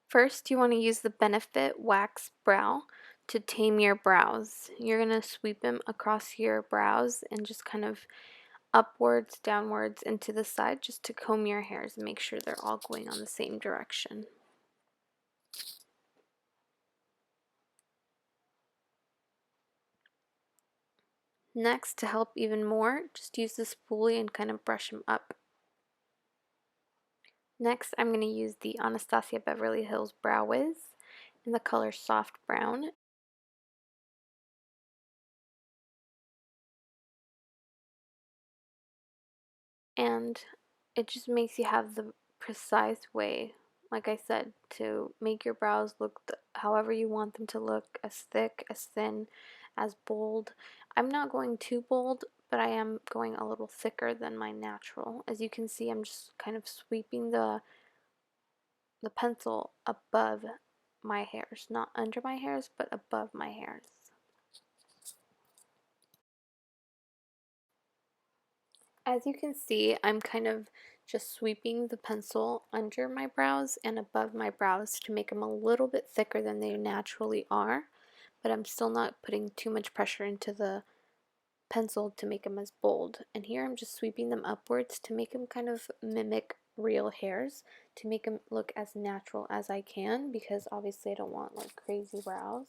First, you want to use the Benefit Wax Brow to tame your brows. You're going to sweep them across your brows and just kind of upwards, downwards, and to the side just to comb your hairs and make sure they're all going on the same direction. Next, to help even more, just use the spoolie and kind of brush them up. Next, I'm going to use the Anastacia Beverly Hills BrowWiz in the color Soft Brown. And it just makes you have the precise way, like I said, to make your brows look however you want them to look, as thick, as thin, as bold. I'm not going too bold, but I am going a little thicker than my natural. As you can see, I'm just kind of sweeping the pencil above my hairs, not under my hairs, but above my hairs. As you can see, I'm kind of just sweeping the pencil under my brows and above my brows to make them a little bit thicker than they naturally are, but I'm still not putting too much pressure into the pencil to make them as bold. And here I'm just sweeping them upwards to make them kind of mimic real hairs, to make them look as natural as I can, because obviously I don't want like crazy brows.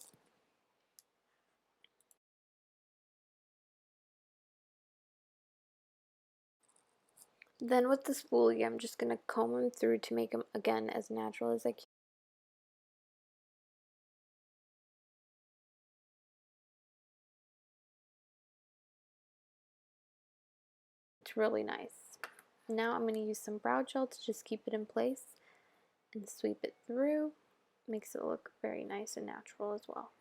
Then with the spoolie, I'm just going to comb them through to make them, again, as natural as I can. It's really nice. Now I'm going to use some brow gel to just keep it in place and sweep it through. Makes it look very nice and natural as well.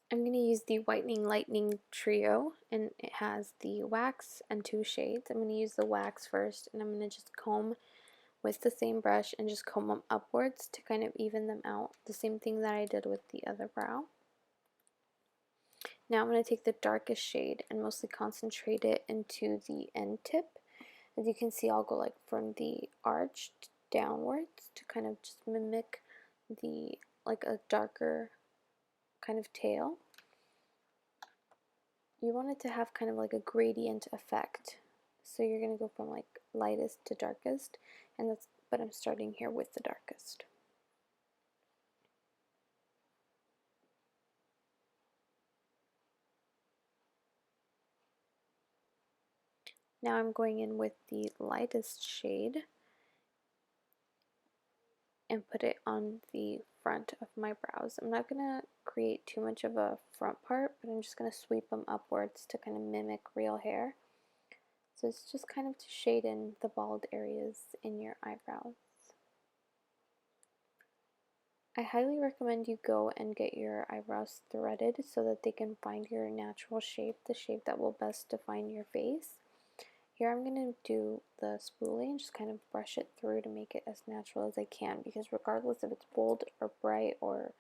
I'm going to use the Whitening Lightning Trio, and it has the wax and 2 shades. I'm going to use the wax first, and I'm going to just comb with the same brush and just comb them upwards to kind of even them out. The same thing that I did with the other brow. Now I'm going to take the darkest shade and mostly concentrate it into the end tip. As you can see, I'll go like from the arch downwards to kind of just mimic the like a darker kind of tail. You want it to have kind of like a gradient effect. So you're going to go from like lightest to darkest, and but I'm starting here with the darkest. Now I'm going in with the lightest shade and put it on the front of my brows. I'm not going to create too much of a front part, but I'm just going to sweep them upwards to kind of mimic real hair. So it's just kind of to shade in the bald areas in your eyebrows. I highly recommend you go and get your eyebrows threaded so that they can find your natural shape, the shape that will best define your face. Here I'm going to do the spoolie and just kind of brush it through to make it as natural as I can, because regardless if it's bold or bright or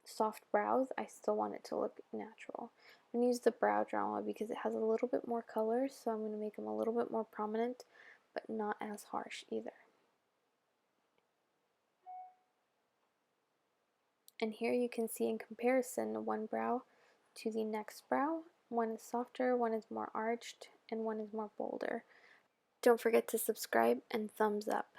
soft brows, I still want it to look natural. I'm going to use the Brow Drama because it has a little bit more color, so I'm going to make them a little bit more prominent, but not as harsh either. And here you can see in comparison one brow to the next brow. One is softer, one is more arched, and one is more bolder. Don't forget to subscribe and thumbs up.